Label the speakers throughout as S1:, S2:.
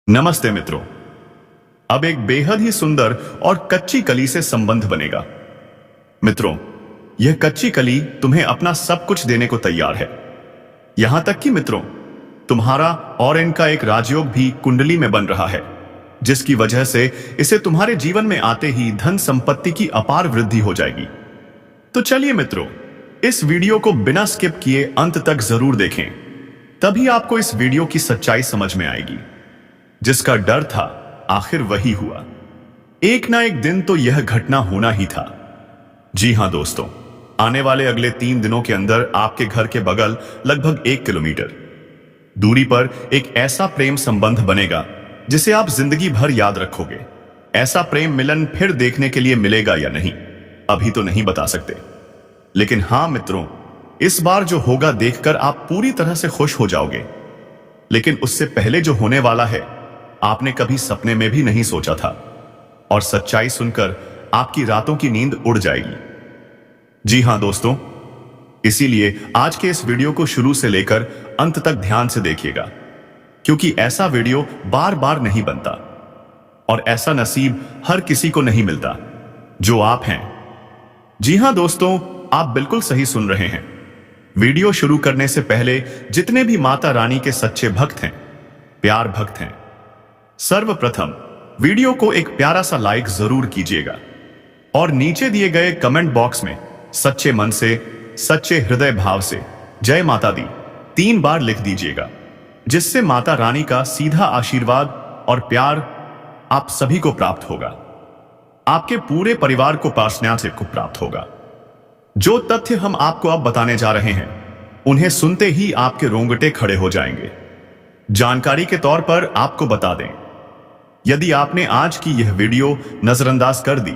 S1: नमस्ते मित्रों। अब एक बेहद ही सुंदर और कच्ची कली से संबंध बनेगा। मित्रों, यह कच्ची कली तुम्हें अपना सब कुछ देने को तैयार है। यहां तक कि मित्रों, तुम्हारा और इनका एक राजयोग भी कुंडली में बन रहा है, जिसकी वजह से इसे तुम्हारे जीवन में आते ही धन संपत्ति की अपार वृद्धि हो जाएगी। तो चलिए मित्रों, इस वीडियो को बिना स्किप किए अंत तक जरूर देखें, तभी आपको इस वीडियो की सच्चाई समझ में आएगी। जिसका डर था, आखिर वही हुआ। एक ना एक दिन तो यह घटना होना ही था। जी हां दोस्तों, आने वाले अगले 3 दिनों के अंदर आपके घर के बगल लगभग 1 किलोमीटर दूरी पर एक ऐसा प्रेम संबंध बनेगा जिसे आप जिंदगी भर याद रखोगे। ऐसा प्रेम मिलन फिर देखने के लिए मिलेगा या नहीं, अभी तो नहीं बता सकते, लेकिन हां मित्रों, इस बार जो होगा देखकर आप पूरी तरह से खुश हो जाओगे। लेकिन उससे पहले जो होने वाला है, आपने कभी सपने में भी नहीं सोचा था, और सच्चाई सुनकर आपकी रातों की नींद उड़ जाएगी। जी हां दोस्तों, इसीलिए आज के इस वीडियो को शुरू से लेकर अंत तक ध्यान से देखिएगा, क्योंकि ऐसा वीडियो बार बार नहीं बनता और ऐसा नसीब हर किसी को नहीं मिलता जो आप हैं। जी हां दोस्तों, आप बिल्कुल सही सुन रहे हैं। वीडियो शुरू करने से पहले जितने भी माता रानी के सच्चे भक्त हैं, प्यार भक्त हैं, सर्वप्रथम वीडियो को एक प्यारा सा लाइक जरूर कीजिएगा और नीचे दिए गए कमेंट बॉक्स में सच्चे मन से, सच्चे हृदय भाव से जय माता दी 3 बार लिख दीजिएगा, जिससे माता रानी का सीधा आशीर्वाद और प्यार आप सभी को प्राप्त होगा। आपके पूरे परिवार को पार्षण्याथ को प्राप्त होगा। जो तथ्य हम आपको अब बताने जा रहे हैं, उन्हें सुनते ही आपके रोंगटे खड़े हो जाएंगे। जानकारी के तौर पर आपको बता दें, यदि आपने आज की यह वीडियो नजरअंदाज कर दी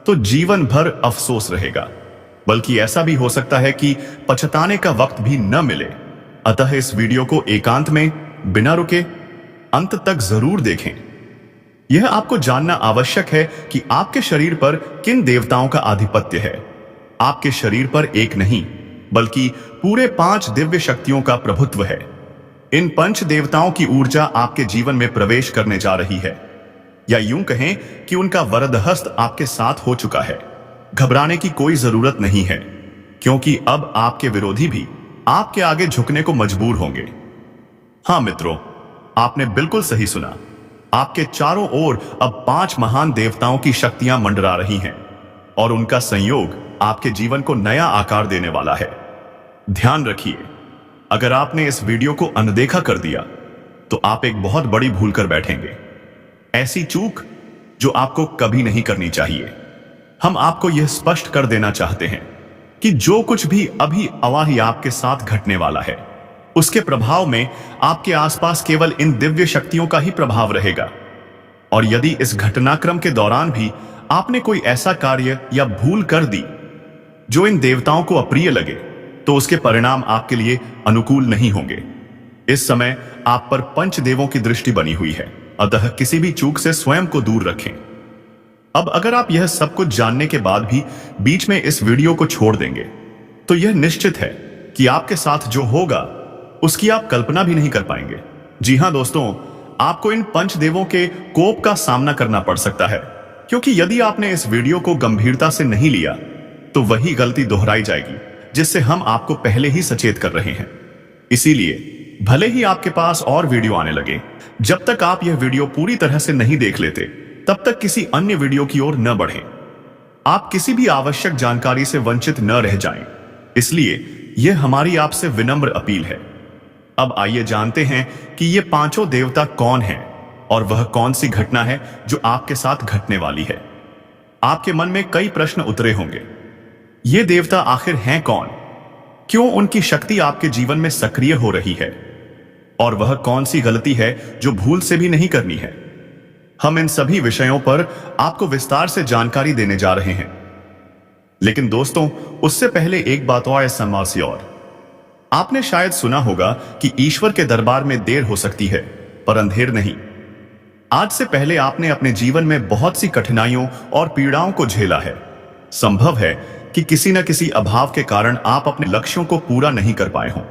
S1: तो जीवन भर अफसोस रहेगा, बल्कि ऐसा भी हो सकता है कि पछताने का वक्त भी न मिले। अतः इस वीडियो को एकांत में बिना रुके अंत तक जरूर देखें। यह आपको जानना आवश्यक है कि आपके शरीर पर किन देवताओं का आधिपत्य है। आपके शरीर पर एक नहीं, बल्कि पूरे 5 दिव्य शक्तियों का प्रभुत्व है। इन 5 देवताओं की ऊर्जा आपके जीवन में प्रवेश करने जा रही है, या यूं कहें कि उनका वरद हस्त आपके साथ हो चुका है। घबराने की कोई जरूरत नहीं है, क्योंकि अब आपके विरोधी भी आपके आगे झुकने को मजबूर होंगे। हां मित्रों, आपने बिल्कुल सही सुना। आपके चारों ओर अब 5 महान देवताओं की शक्तियां मंडरा रही हैं, और उनका संयोग आपके जीवन को नया आकार देने वाला है। ध्यान रखिए, अगर आपने इस वीडियो को अनदेखा कर दिया तो आप एक बहुत बड़ी भूल कर बैठेंगे, ऐसी चूक जो आपको कभी नहीं करनी चाहिए। हम आपको यह स्पष्ट कर देना चाहते हैं कि जो कुछ भी अभी अवाही आपके साथ घटने वाला है, उसके प्रभाव में आपके आसपास केवल इन दिव्य शक्तियों का ही प्रभाव रहेगा। और यदि इस घटनाक्रम के दौरान भी आपने कोई ऐसा कार्य या भूल कर दी जो इन देवताओं को अप्रिय लगे, तो उसके परिणाम आपके लिए अनुकूल नहीं होंगे। इस समय आप पर पंचदेवों की दृष्टि बनी हुई है, अतः किसी भी चूक से स्वयं को दूर रखें। अब अगर आप यह सब कुछ जानने के बाद भी बीच में इस वीडियो को छोड़ देंगे, तो यह निश्चित है कि आपके साथ जो होगा उसकी आप कल्पना भी नहीं कर पाएंगे। जी हां दोस्तों, आपको इन पंचदेवों के कोप का सामना करना पड़ सकता है, क्योंकि यदि आपने इस वीडियो को गंभीरता से नहीं लिया तो वही गलती दोहराई जाएगी, जिससे हम आपको पहले ही सचेत कर रहे हैं। इसीलिए भले ही आपके पास और वीडियो आने लगे, जब तक आप यह वीडियो पूरी तरह से नहीं देख लेते, तब तक किसी अन्य वीडियो की ओर न बढ़ें। आप किसी भी आवश्यक जानकारी से वंचित न रह जाएं। इसलिए यह हमारी आपसे विनम्र अपील है। अब आइए जानते हैं कि ये 5 देवता कौन हैं और वह कौन सी घटना है जो आपके साथ घटने वाली है। आपके मन में कई प्रश्न उतरे होंगे। ये देवता आखिर हैं कौन? क्यों उनकी शक्ति आपके जीवन में सक्रिय हो रही है? और वह कौन सी गलती है जो भूल से भी नहीं करनी है? हम इन सभी विषयों पर आपको विस्तार से जानकारी देने जा रहे हैं। लेकिन दोस्तों, उससे पहले एक बात और समझिए। और आपने शायद सुना होगा कि ईश्वर के दरबार में देर हो सकती है, पर अंधेर नहीं। आज से पहले आपने अपने जीवन में बहुत सी कठिनाइयों और पीड़ाओं को झेला है। संभव है कि किसी न किसी अभाव के कारण आप अपने लक्ष्यों को पूरा नहीं कर पाए हों।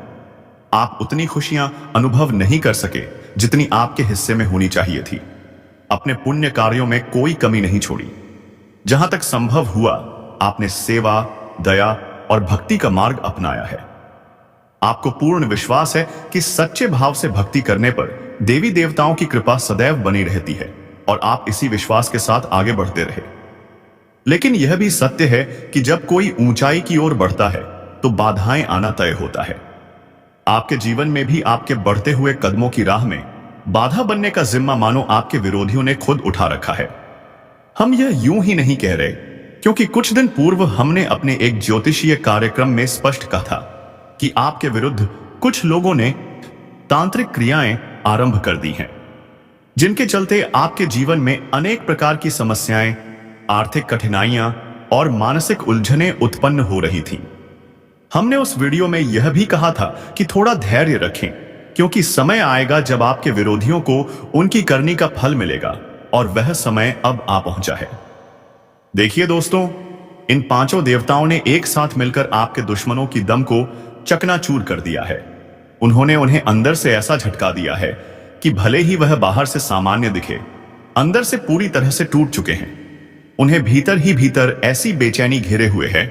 S1: आप उतनी खुशियां अनुभव नहीं कर सके जितनी आपके हिस्से में होनी चाहिए थी। अपने पुण्य कार्यों में कोई कमी नहीं छोड़ी। जहां तक संभव हुआ आपने सेवा, दया और भक्ति का मार्ग अपनाया है। आपको पूर्ण विश्वास है कि सच्चे भाव से भक्ति करने पर देवी देवताओं की कृपा सदैव बनी रहती है और आप इसी विश्वास के साथ आगे बढ़ते रहे। लेकिन यह भी सत्य है कि जब कोई ऊंचाई की ओर बढ़ता है तो बाधाएं आना तय होता है। आपके जीवन में भी आपके बढ़ते हुए कदमों की राह में बाधा बनने का जिम्मा मानो आपके विरोधियों ने खुद उठा रखा है। हम यह यूं ही नहीं कह रहे, क्योंकि कुछ दिन पूर्व हमने अपने एक ज्योतिषीय कार्यक्रम में स्पष्ट कहा था कि आपके विरुद्ध कुछ लोगों ने तांत्रिक क्रियाएं आरंभ कर दी हैं, जिनके चलते आपके जीवन में अनेक प्रकार की समस्याएं, आर्थिक कठिनाइयां और मानसिक उलझनें उत्पन्न हो रही थीं। हमने उस वीडियो में यह भी कहा था कि थोड़ा धैर्य रखें, क्योंकि समय आएगा जब आपके विरोधियों को उनकी करनी का फल मिलेगा और वह समय अब आ पहुंचा है। देखिए दोस्तों, इन पांचों देवताओं ने एक साथ मिलकर आपके दुश्मनों की दम को चकनाचूर कर दिया है। उन्होंने उन्हें अंदर से ऐसा झटका दिया है कि भले ही वह बाहर से सामान्य दिखे, अंदर से पूरी तरह से टूट चुके हैं। उन्हें भीतर ही भीतर ऐसी बेचैनी घेरे हुए है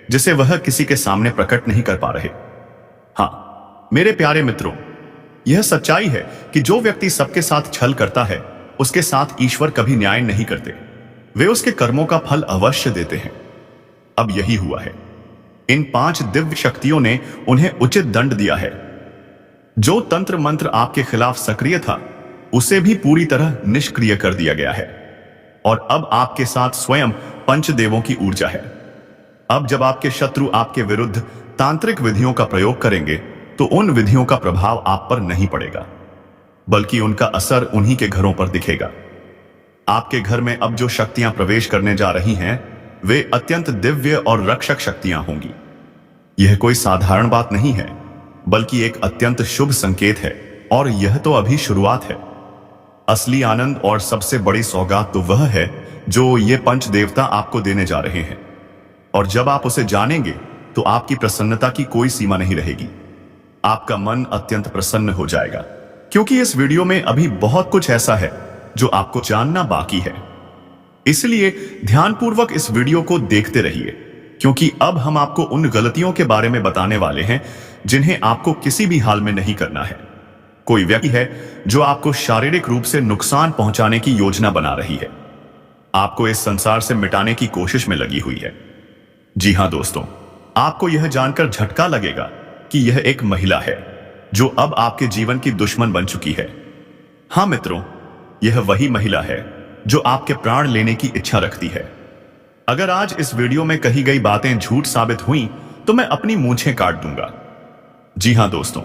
S1: जिसे वह किसी के सामने प्रकट नहीं कर पा रहे। हाँ मेरे प्यारे मित्रों, यह सच्चाई है कि जो व्यक्ति सबके साथ छल करता है उसके साथ ईश्वर कभी न्याय नहीं करते। वे उसके कर्मों का फल अवश्य देते हैं। अब यही हुआ है। इन 5 दिव्य शक्तियों ने उन्हें उचित दंड दिया है। जो तंत्र मंत्र आपके खिलाफ सक्रिय था उसे भी पूरी तरह निष्क्रिय कर दिया गया है और अब आपके साथ स्वयं पंचदेवों की ऊर्जा है। अब जब आपके शत्रु आपके विरुद्ध तांत्रिक विधियों का प्रयोग करेंगे तो उन विधियों का प्रभाव आप पर नहीं पड़ेगा, बल्कि उनका असर उन्हीं के घरों पर दिखेगा। आपके घर में अब जो शक्तियां प्रवेश करने जा रही हैं वे अत्यंत दिव्य और रक्षक शक्तियां होंगी। यह कोई साधारण बात नहीं है, बल्कि एक अत्यंत शुभ संकेत है और यह तो अभी शुरुआत है। असली आनंद और सबसे बड़ी सौगात तो वह है जो ये पंच देवता आपको देने जा रहे हैं, और जब आप उसे जानेंगे तो आपकी प्रसन्नता की कोई सीमा नहीं रहेगी। आपका मन अत्यंत प्रसन्न हो जाएगा, क्योंकि इस वीडियो में अभी बहुत कुछ ऐसा है जो आपको जानना बाकी है। इसलिए ध्यानपूर्वक इस वीडियो को देखते रहिए, क्योंकि अब हम आपको उन गलतियों के बारे में बताने वाले हैं जिन्हें आपको किसी भी हाल में नहीं करना है। कोई व्यक्ति है जो आपको शारीरिक रूप से नुकसान पहुंचाने की योजना बना रही है, आपको इस संसार से मिटाने की कोशिश में लगी हुई है। जी हां दोस्तों, आपको यह जानकर झटका लगेगा कि यह एक महिला है जो अब आपके जीवन की दुश्मन बन चुकी है। हां मित्रों, यह वही महिला है जो आपके प्राण लेने की इच्छा रखती है। अगर आज इस वीडियो में कही गई बातें झूठ साबित हुई तो मैं अपनी मूंछें काट दूंगा। जी हां दोस्तों,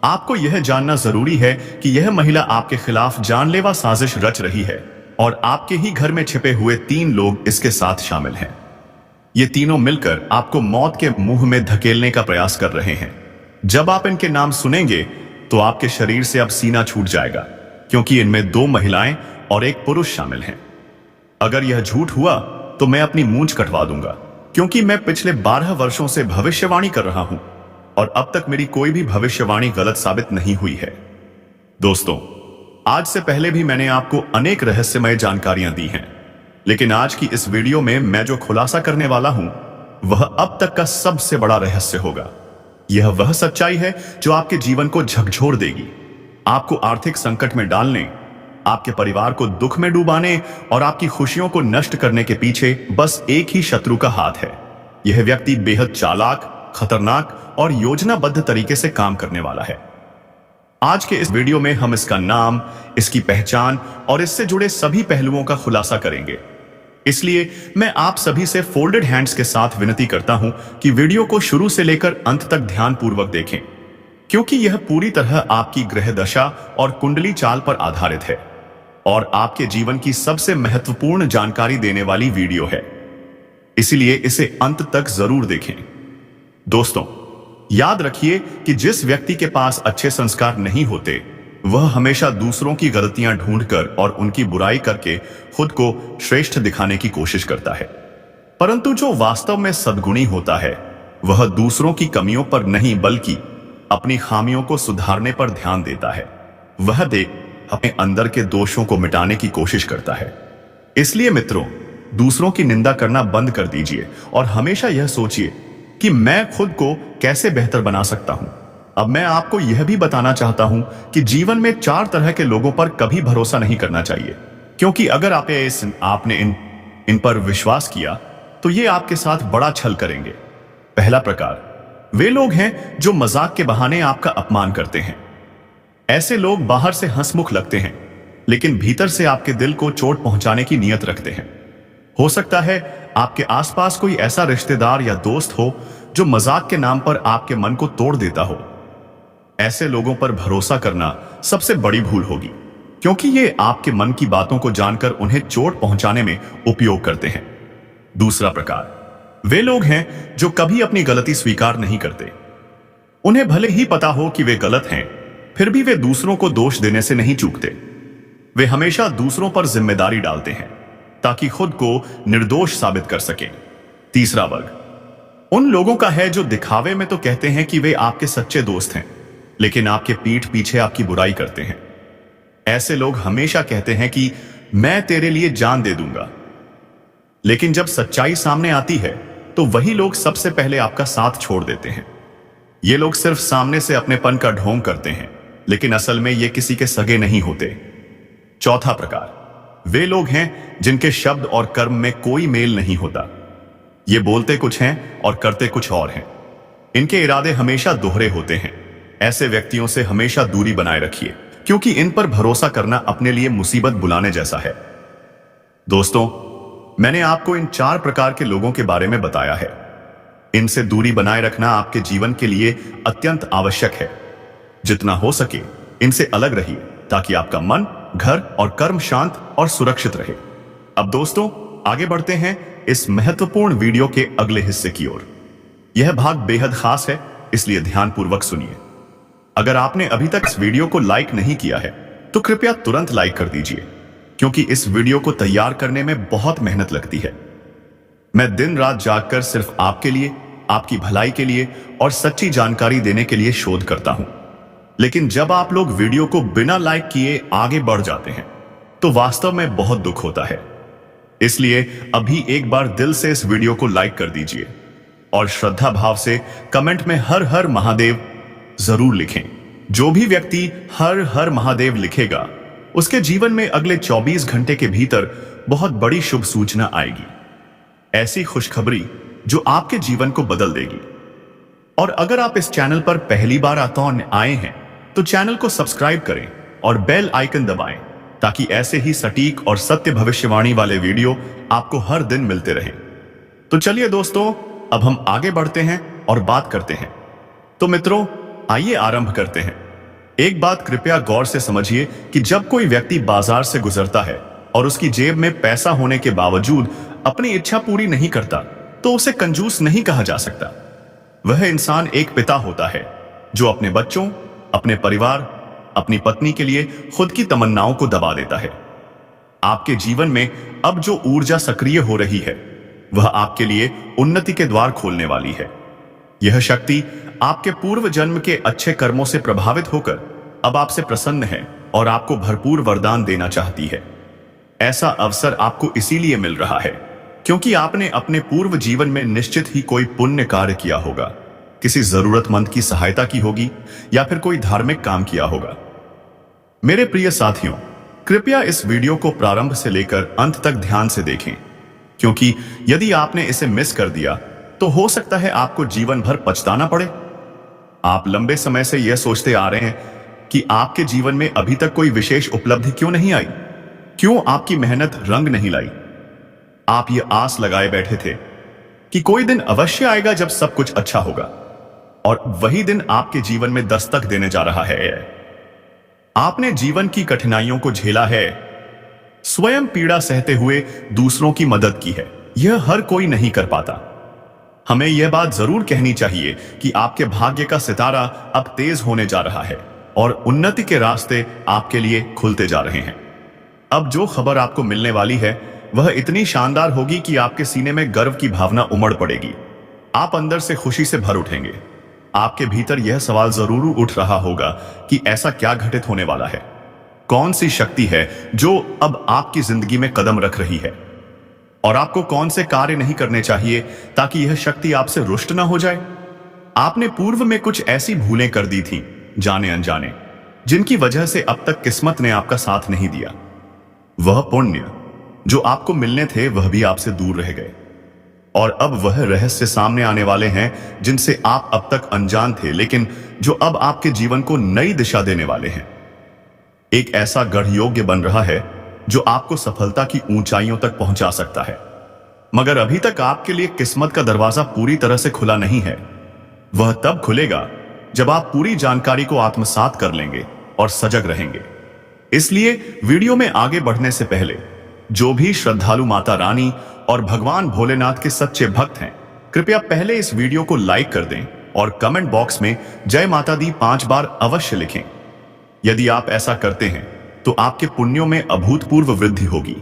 S1: आपको यह जानना जरूरी है कि यह महिला आपके खिलाफ जानलेवा साजिश रच रही है और आपके ही घर में छिपे हुए 3 लोग इसके साथ शामिल हैं। ये तीनों मिलकर आपको मौत के मुंह में धकेलने का प्रयास कर रहे हैं। जब आप इनके नाम सुनेंगे तो आपके शरीर से अब सीना छूट जाएगा, क्योंकि इनमें 2 महिलाएं और 1 पुरुष शामिल हैं। अगर यह झूठ हुआ तो मैं अपनी मूंछ कटवा दूंगा, क्योंकि मैं पिछले 12 वर्षों से भविष्यवाणी कर रहा हूं और अब तक मेरी कोई भी भविष्यवाणी गलत साबित नहीं हुई है। दोस्तों, आज से पहले भी मैंने आपको अनेक रहस्यमय जानकारियां दी हैं, लेकिन आज की इस वीडियो में मैं जो खुलासा करने वाला हूं वह अब तक का सबसे बड़ा रहस्य होगा। यह वह सच्चाई है जो आपके जीवन को झकझोर देगी, आपको आर्थिक संकट में डालने, आपके परिवार को दुख में डुबाने और आपकी खुशियों को नष्ट करने के पीछे बस एक ही शत्रु का हाथ है। यह व्यक्ति बेहद चालाक, खतरनाक और योजनाबद्ध तरीके से काम करने वाला है। आज के इस वीडियो में हम इसका नाम, इसकी पहचान और इससे जुड़े सभी पहलुओं का खुलासा करेंगे। इसलिए मैं आप सभी से फोल्डेड हैंड्स के साथ विनती करता हूं कि वीडियो को शुरू से लेकर अंत तक ध्यानपूर्वक देखें, क्योंकि यह पूरी तरह आपकी ग्रह दशा और कुंडली चाल पर आधारित है और आपके जीवन की सबसे महत्वपूर्ण जानकारी देने वाली वीडियो है। इसलिए इसे अंत तक जरूर देखें। दोस्तों, याद रखिए कि जिस व्यक्ति के पास अच्छे संस्कार नहीं होते वह हमेशा दूसरों की गलतियां ढूंढकर और उनकी बुराई करके खुद को श्रेष्ठ दिखाने की कोशिश करता है, परंतु जो वास्तव में सद्गुणी होता है वह दूसरों की कमियों पर नहीं बल्कि अपनी खामियों को सुधारने पर ध्यान देता है। वह देख अपने अंदर के दोषों को मिटाने की कोशिश करता है। इसलिए मित्रों, दूसरों की निंदा करना बंद कर दीजिए और हमेशा यह सोचिए कि मैं खुद को कैसे बेहतर बना सकता हूं। अब मैं आपको यह भी बताना चाहता हूं कि जीवन में 4 तरह के लोगों पर कभी भरोसा नहीं करना चाहिए, क्योंकि अगर आपने इन पर विश्वास किया तो ये आपके साथ बड़ा छल करेंगे। पहला प्रकार, वे लोग हैं जो मजाक के बहाने आपका अपमान करते हैं। ऐसे लोग बाहर से हंसमुख लगते हैं, लेकिन भीतर से आपके दिल को चोट पहुंचाने की नीयत रखते हैं। हो सकता है आपके आसपास कोई ऐसा रिश्तेदार या दोस्त हो जो मजाक के नाम पर आपके मन को तोड़ देता हो। ऐसे लोगों पर भरोसा करना सबसे बड़ी भूल होगी, क्योंकि ये आपके मन की बातों को जानकर उन्हें चोट पहुंचाने में उपयोग करते हैं। दूसरा प्रकार, वे लोग हैं जो कभी अपनी गलती स्वीकार नहीं करते। उन्हें भले ही पता हो कि वे गलत हैं, फिर भी वे दूसरों को दोष देने से नहीं चूकते। वे हमेशा दूसरों पर जिम्मेदारी डालते हैं ताकि खुद को निर्दोष साबित कर सकें। तीसरा वर्ग उन लोगों का है जो दिखावे में तो कहते हैं कि वे आपके सच्चे दोस्त हैं, लेकिन आपके पीठ पीछे आपकी बुराई करते हैं। ऐसे लोग हमेशा कहते हैं कि मैं तेरे लिए जान दे दूंगा, लेकिन जब सच्चाई सामने आती है तो वही लोग सबसे पहले आपका साथ छोड़ देते हैं। ये लोग सिर्फ सामने से अपनेपन का ढोंग करते हैं, लेकिन असल में ये किसी के सगे नहीं होते। चौथा प्रकार, वे लोग हैं जिनके शब्द और कर्म में कोई मेल नहीं होता। ये बोलते कुछ हैं और करते कुछ और हैं। इनके इरादे हमेशा दोहरे होते हैं। ऐसे व्यक्तियों से हमेशा दूरी बनाए रखिए, क्योंकि इन पर भरोसा करना अपने लिए मुसीबत बुलाने जैसा है। दोस्तों, मैंने आपको इन 4 प्रकार के लोगों के बारे में बताया है। इनसे दूरी बनाए रखना आपके जीवन के लिए अत्यंत आवश्यक है। जितना हो सके इनसे अलग रहिए, ताकि आपका मन, घर और कर्म शांत और सुरक्षित रहे। अब दोस्तों, आगे बढ़ते हैं इस महत्वपूर्ण वीडियो के अगले हिस्से की ओर। यह भाग बेहद खास है, इसलिए ध्यानपूर्वक सुनिए। अगर आपने अभी तक इस वीडियो को लाइक नहीं किया है तो कृपया तुरंत लाइक कर दीजिए, क्योंकि इस वीडियो को तैयार करने में बहुत मेहनत लगती है। मैं दिन रात जागकर सिर्फ आपके लिए, आपकी भलाई के लिए और सच्ची जानकारी देने के लिए शोध करता हूं। लेकिन जब आप लोग वीडियो को बिना लाइक किए आगे बढ़ जाते हैं तो वास्तव में बहुत दुख होता है। इसलिए अभी एक बार दिल से इस वीडियो को लाइक कर दीजिए और श्रद्धा भाव से कमेंट में हर हर महादेव जरूर लिखें। जो भी व्यक्ति हर हर महादेव लिखेगा, उसके जीवन में अगले 24 घंटे के भीतर बहुत बड़ी शुभ सूचना आएगी। ऐसी खुशखबरी जो आपके जीवन को बदल देगी। और अगर आप इस चैनल पर पहली बार आए हैं तो चैनल को सब्सक्राइब करें और बेल आइकन दबाएं, ताकि ऐसे ही सटीक और सत्य भविष्यवाणी वाले वीडियो आपको हर दिन मिलते रहें। तो चलिए दोस्तों, अब हम आगे बढ़ते हैं और बात करते हैं। तो मित्रों, आइए आरंभ करते हैं। एक बात कृपया गौर से समझिए कि जब कोई व्यक्ति बाजार से गुजरता है और उसकी जेब में पैसा होने के बावजूद अपनी इच्छा पूरी नहीं करता, तो उसे कंजूस नहीं कहा जा सकता। वह इंसान एक पिता होता है जो अपने बच्चों, अपने परिवार, अपनी पत्नी के लिए खुद की तमन्नाओं को दबा देता है। आपके जीवन में अब जो ऊर्जा सक्रिय हो रही है, वह आपके लिए उन्नति के द्वार खोलने वाली है। यह शक्ति आपके पूर्व जन्म के अच्छे कर्मों से प्रभावित होकर अब आपसे प्रसन्न है और आपको भरपूर वरदान देना चाहती है। ऐसा अवसर आपको इसीलिए मिल रहा है क्योंकि आपने अपने पूर्व जीवन में निश्चित ही कोई पुण्य कार्य किया होगा, किसी जरूरतमंद की सहायता की होगी या फिर कोई धार्मिक काम किया होगा। मेरे प्रिय साथियों, कृपया इस वीडियो को प्रारंभ से लेकर अंत तक ध्यान से देखें, क्योंकि यदि आपने इसे मिस कर दिया तो हो सकता है आपको जीवन भर पछताना पड़े। आप लंबे समय से यह सोचते आ रहे हैं कि आपके जीवन में अभी तक कोई विशेष उपलब्धि क्यों नहीं आई, क्यों आपकी मेहनत रंग नहीं लाई। आप ये आस लगाए बैठे थे कि कोई दिन अवश्य आएगा जब सब कुछ अच्छा होगा, और वही दिन आपके जीवन में दस्तक देने जा रहा है। आपने जीवन की कठिनाइयों को झेला है, स्वयं पीड़ा सहते हुए दूसरों की मदद की है। यह हर कोई नहीं कर पाता। हमें यह बात जरूर कहनी चाहिए कि आपके भाग्य का सितारा अब तेज होने जा रहा है और उन्नति के रास्ते आपके लिए खुलते जा रहे हैं। अब जो खबर आपको मिलने वाली है वह इतनी शानदार होगी कि आपके सीने में गर्व की भावना उमड़ पड़ेगी। आप अंदर से खुशी से भर उठेंगे। आपके भीतर यह सवाल जरूर उठ रहा होगा कि ऐसा क्या घटित होने वाला है, कौन सी शक्ति है जो अब आपकी जिंदगी में कदम रख रही है, और आपको कौन से कार्य नहीं करने चाहिए ताकि यह शक्ति आपसे रुष्ट ना हो जाए। आपने पूर्व में कुछ ऐसी भूलें कर दी थी, जाने अनजाने, जिनकी वजह से अब तक किस्मत ने आपका साथ नहीं दिया। वह पुण्य जो आपको मिलने थे वह भी आपसे दूर रह गए, और अब वह रहस्य सामने आने वाले हैं जिनसे आप अब तक अनजान थे, लेकिन जो अब आपके जीवन को नई दिशा देने वाले हैं। एक ऐसा गढ़ योग्य बन रहा है जो आपको सफलता की ऊंचाइयों तक पहुंचा सकता है, मगर अभी तक आपके लिए किस्मत का दरवाजा पूरी तरह से खुला नहीं है। वह तब खुलेगा जब आप पूरी जानकारी को आत्मसात कर लेंगे और सजग रहेंगे। इसलिए वीडियो में आगे बढ़ने से पहले जो भी श्रद्धालु माता रानी और भगवान भोलेनाथ के सच्चे भक्त हैं, कृपया पहले इस वीडियो को लाइक कर दें और कमेंट बॉक्स में जय माता दी 5 बार अवश्य लिखें। यदि आप ऐसा करते हैं तो आपके पुण्यों में अभूतपूर्व वृद्धि होगी।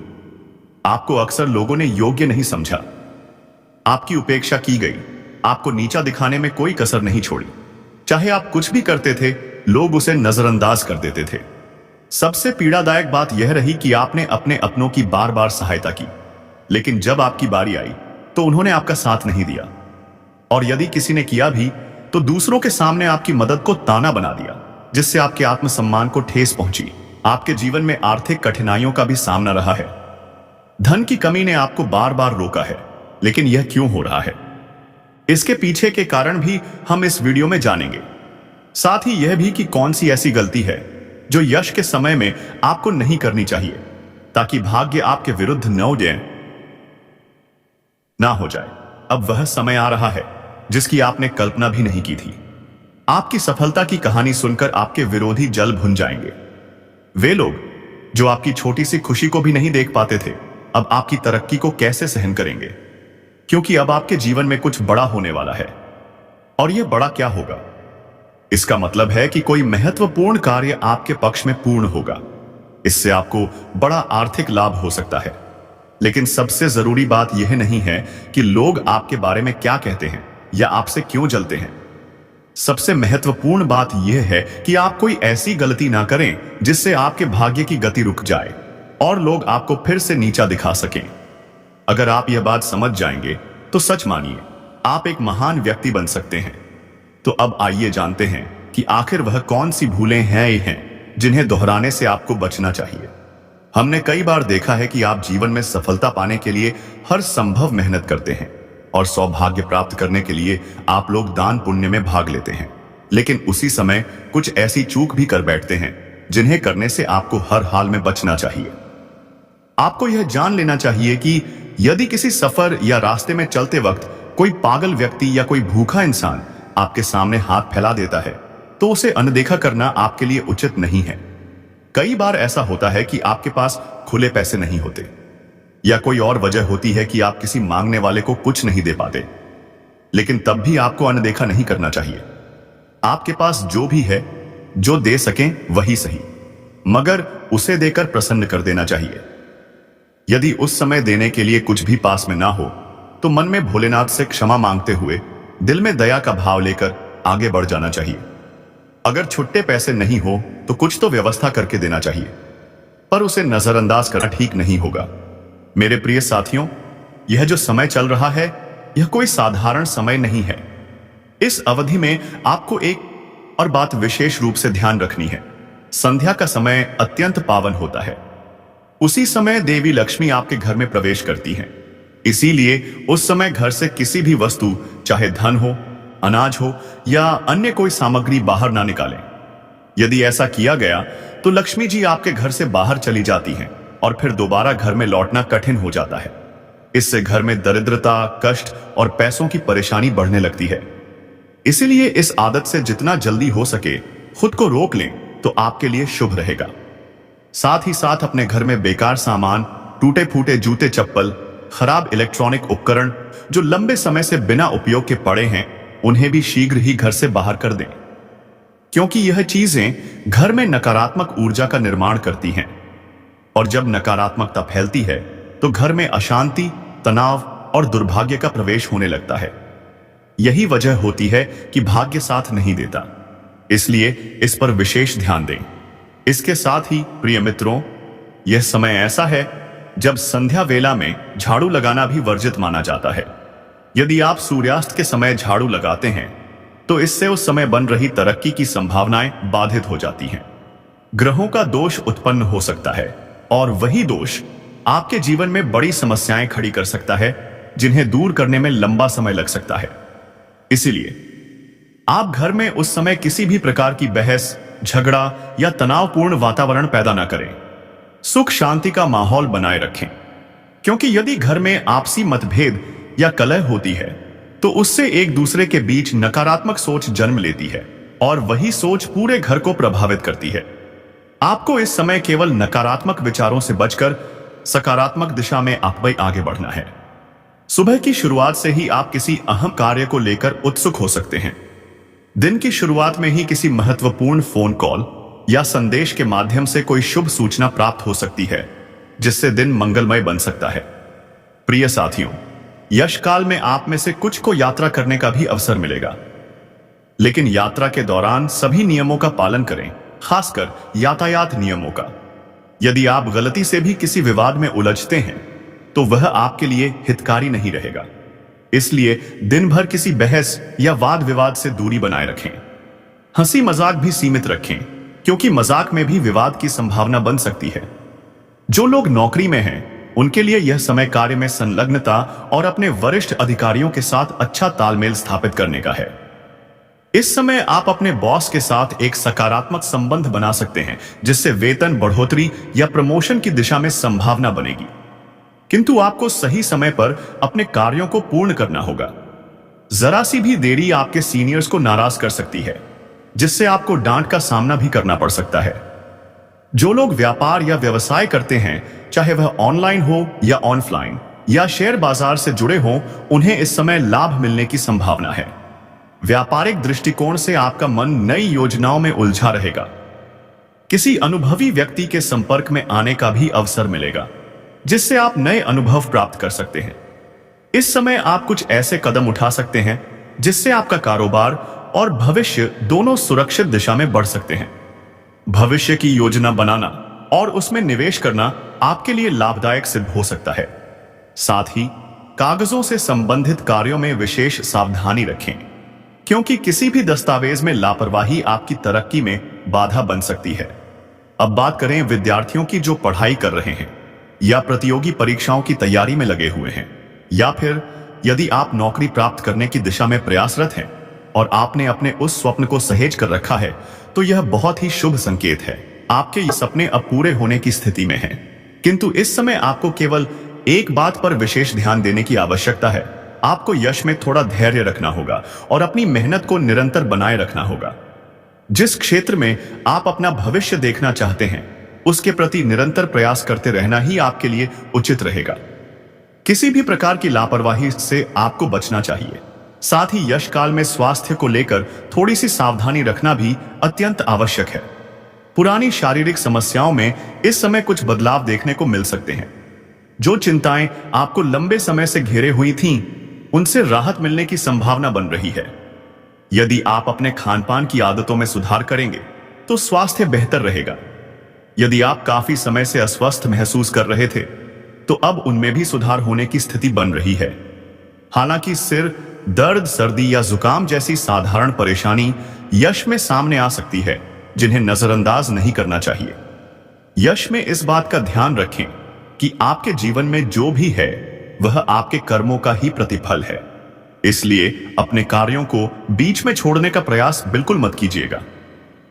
S1: आपको अक्सर लोगों ने योग्य नहीं समझा, आपकी उपेक्षा की गई, आपको नीचा दिखाने में कोई कसर नहीं छोड़ी। चाहे आप कुछ भी करते थे, लोग उसे नजरअंदाज कर देते थे। सबसे पीड़ादायक बात यह रही कि आपने अपने अपनों की बार बार सहायता की, लेकिन जब आपकी बारी आई तो उन्होंने आपका साथ नहीं दिया, और यदि किसी ने किया भी तो दूसरों के सामने आपकी मदद को ताना बना दिया, जिससे आपके आत्मसम्मान को ठेस पहुंची। आपके जीवन में आर्थिक कठिनाइयों का भी सामना रहा है। धन की कमी ने आपको बार बार रोका है, लेकिन यह क्यों हो रहा है, इसके पीछे के कारण भी हम इस वीडियो में जानेंगे। साथ ही यह भी कि कौन सी ऐसी गलती है जो यश के समय में आपको नहीं करनी चाहिए, ताकि भाग्य आपके विरुद्ध ना हो जाए। अब वह समय आ रहा है जिसकी आपने कल्पना भी नहीं की थी। आपकी सफलता की कहानी सुनकर आपके विरोधी जल भुन जाएंगे। वे लोग जो आपकी छोटी सी खुशी को भी नहीं देख पाते थे, अब आपकी तरक्की को कैसे सहन करेंगे, क्योंकि अब आपके जीवन में कुछ बड़ा होने वाला है। और यह बड़ा क्या होगा? इसका मतलब है कि कोई महत्वपूर्ण कार्य आपके पक्ष में पूर्ण होगा। इससे आपको बड़ा आर्थिक लाभ हो सकता है। लेकिन सबसे जरूरी बात यह नहीं है कि लोग आपके बारे में क्या कहते हैं या आपसे क्यों जलते हैं। सबसे महत्वपूर्ण बात यह है कि आप कोई ऐसी गलती ना करें जिससे आपके भाग्य की गति रुक जाए और लोग आपको फिर से नीचा दिखा सकें। अगर आप यह बात समझ जाएंगे तो सच मानिए, आप एक महान व्यक्ति बन सकते हैं। तो अब आइए जानते हैं कि आखिर वह कौन सी भूलें हैं जिन्हें दोहराने से आपको बचना चाहिए। हमने कई बार देखा है कि आप जीवन में सफलता पाने के लिए हर संभव मेहनत करते हैं और सौभाग्य प्राप्त करने के लिए आप लोग दान पुण्य में भाग लेते हैं, लेकिन उसी समय कुछ ऐसी चूक भी कर बैठते हैं जिन्हें करने से आपको हर हाल में बचना चाहिए। आपको यह जान लेना चाहिए कि यदि किसी सफर या रास्ते में चलते वक्त कोई पागल व्यक्ति या कोई भूखा इंसान आपके सामने हाथ फैला देता है तो उसे अनदेखा करना आपके लिए उचित नहीं है। कई बार ऐसा होता है कि आपके पास खुले पैसे नहीं होते, या कोई और वजह होती है कि आप किसी मांगने वाले को कुछ नहीं दे पाते, लेकिन तब भी आपको अनदेखा नहीं करना चाहिए। आपके पास जो भी है, जो दे सकें वही सही, मगर उसे देकर प्रसन्न कर देना चाहिए। यदि उस समय देने के लिए कुछ भी पास में ना हो तो मन में भोलेनाथ से क्षमा मांगते हुए दिल में दया का भाव लेकर आगे बढ़ जाना चाहिए। अगर छुट्टे पैसे नहीं हो तो कुछ तो व्यवस्था करके देना चाहिए, पर उसे नजरअंदाज करना ठीक नहीं होगा। मेरे प्रिय साथियों, यह जो समय चल रहा है यह कोई साधारण समय नहीं है। इस अवधि में आपको एक और बात विशेष रूप से ध्यान रखनी है। संध्या का समय अत्यंत पावन होता है। उसी समय देवी लक्ष्मी आपके घर में प्रवेश करती हैं। इसीलिए उस समय घर से किसी भी वस्तु, चाहे धन हो, अनाज हो या अन्य कोई सामग्री बाहर ना निकालें। यदि ऐसा किया गया तो लक्ष्मी जी आपके घर से बाहर चली जाती हैं और फिर दोबारा घर में लौटना कठिन हो जाता है। इससे घर में दरिद्रता, कष्ट और पैसों की परेशानी बढ़ने लगती है। इसीलिए इस आदत से जितना जल्दी हो सके खुद को रोक लें तो आपके लिए शुभ रहेगा। साथ ही साथ अपने घर में बेकार सामान, टूटे फूटे जूते चप्पल, खराब इलेक्ट्रॉनिक उपकरण जो लंबे समय से बिना उपयोग के पड़े हैं, उन्हें भी शीघ्र ही घर से बाहर कर दें, क्योंकि यह चीजें घर में नकारात्मक ऊर्जा का निर्माण करती हैं, और जब नकारात्मकता फैलती है तो घर में अशांति, तनाव और दुर्भाग्य का प्रवेश होने लगता है। यही वजह होती है कि भाग्य साथ नहीं देता, इसलिए इस पर विशेष ध्यान दें। इसके साथ ही प्रिय मित्रों, यह समय ऐसा है जब संध्या वेला में झाड़ू लगाना भी वर्जित माना जाता है। यदि आप सूर्यास्त के समय झाड़ू लगाते हैं तो इससे उस समय बन रही तरक्की की संभावनाएं बाधित हो जाती हैं। ग्रहों का दोष उत्पन्न हो सकता है और वही दोष आपके जीवन में बड़ी समस्याएं खड़ी कर सकता है, जिन्हें दूर करने में लंबा समय लग सकता है। इसीलिए आप घर में उस समय किसी भी प्रकार की बहस, झगड़ा या तनावपूर्ण वातावरण पैदा न करें। सुख शांति का माहौल बनाए रखें, क्योंकि यदि घर में आपसी मतभेद या कलह होती है तो उससे एक दूसरे के बीच नकारात्मक सोच जन्म लेती है और वही सोच पूरे घर को प्रभावित करती है। आपको इस समय केवल नकारात्मक विचारों से बचकर सकारात्मक दिशा में आगे बढ़ना है। सुबह की शुरुआत से ही आप किसी अहम कार्य को लेकर उत्सुक हो सकते हैं। दिन की शुरुआत में ही किसी महत्वपूर्ण फोन कॉल या संदेश के माध्यम से कोई शुभ सूचना प्राप्त हो सकती है, जिससे दिन मंगलमय बन सकता है। प्रिय साथियों, यश काल में आप में से कुछ को यात्रा करने का भी अवसर मिलेगा, लेकिन यात्रा के दौरान सभी नियमों का पालन करें, खासकर यातायात नियमों का। यदि आप गलती से भी किसी विवाद में उलझते हैं तो वह आपके लिए हितकारी नहीं रहेगा। इसलिए दिन भर किसी बहस या वाद विवाद से दूरी बनाए रखें। हंसी मजाक भी सीमित रखें, क्योंकि मजाक में भी विवाद की संभावना बन सकती है। जो लोग नौकरी में हैं उनके लिए यह समय कार्य में संलग्नता और अपने वरिष्ठ अधिकारियों के साथ अच्छा तालमेल स्थापित करने का है। इस समय आप अपने बॉस के साथ एक सकारात्मक संबंध बना सकते हैं, जिससे वेतन बढ़ोतरी या प्रमोशन की दिशा में संभावना बनेगी। किंतु आपको सही समय पर अपने कार्यों को पूर्ण करना होगा। जरा सी भी देरी आपके सीनियर्स को नाराज कर सकती है, जिससे आपको डांट का सामना भी करना पड़ सकता है। जो लोग व्यापार या व्यवसाय करते हैं, चाहे वह ऑनलाइन हो या ऑफलाइन या शेयर बाजार से जुड़े हों, उन्हें इस समय लाभ मिलने की संभावना है। व्यापारिक दृष्टिकोण से आपका मन नई योजनाओं में उलझा रहेगा। किसी अनुभवी व्यक्ति के संपर्क में आने का भी अवसर मिलेगा, जिससे आप नए अनुभव प्राप्त कर सकते हैं। इस समय आप कुछ ऐसे कदम उठा सकते हैं जिससे आपका कारोबार और भविष्य दोनों सुरक्षित दिशा में बढ़ सकते हैं। भविष्य की योजना बनाना और उसमें निवेश करना आपके लिए लाभदायक सिद्ध हो सकता है। साथ ही कागजों से संबंधित कार्यों में विशेष सावधानी रखें, क्योंकि किसी भी दस्तावेज में लापरवाही आपकी तरक्की में बाधा बन सकती है। अब बात करें विद्यार्थियों की जो पढ़ाई कर रहे हैं या प्रतियोगी परीक्षाओं की तैयारी में लगे हुए हैं, या फिर यदि आप नौकरी प्राप्त करने की दिशा में प्रयासरत हैं और आपने अपने उस स्वप्न को सहेज कर रखा है, तो यह बहुत ही शुभ संकेत है। आपके ये सपने अब पूरे होने की स्थिति में हैं। किंतु इस समय आपको केवल एक बात पर विशेष ध्यान देने की आवश्यकता है। आपको यश में थोड़ा धैर्य रखना होगा और अपनी मेहनत को निरंतर बनाए रखना होगा। जिस क्षेत्र में आप अपना भविष्य देखना चाहते हैं, उसके प्रति निरंतर प्रयास करते रहना ही आपके लिए उचित रहेगा। किसी भी प्रकार की लापरवाही से आपको बचना चाहिए। साथ ही यश काल में स्वास्थ्य को लेकर थोड़ी सी सावधानी रखना भी अत्यंत आवश्यक है। पुरानी शारीरिक समस्याओं में इस समय कुछ बदलाव देखने को मिल सकते हैं। जो चिंताएं आपको लंबे समय से घेरे हुई थीं, उनसे राहत मिलने की संभावना बन रही है। यदि आप अपने खानपान की आदतों में सुधार करेंगे तो स्वास्थ्य बेहतर रहेगा। यदि आप काफी समय से अस्वस्थ महसूस कर रहे थे, तो अब उनमें भी सुधार होने की स्थिति बन रही है। हालांकि सिर दर्द, सर्दी या जुकाम जैसी साधारण परेशानी यश में सामने आ सकती है, जिन्हें नजरअंदाज नहीं करना चाहिए। यश में इस बात का ध्यान रखें कि आपके जीवन में जो भी है वह आपके कर्मों का ही प्रतिफल है। इसलिए अपने कार्यों को बीच में छोड़ने का प्रयास बिल्कुल मत कीजिएगा,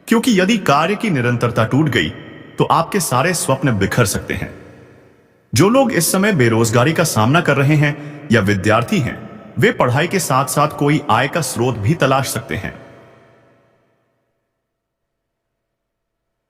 S1: क्योंकि यदि कार्य की निरंतरता टूट गई तो आपके सारे स्वप्न बिखर सकते हैं। जो लोग इस समय बेरोजगारी का सामना कर रहे हैं या विद्यार्थी हैं, वे पढ़ाई के साथ साथ कोई आय का स्रोत भी तलाश सकते हैं।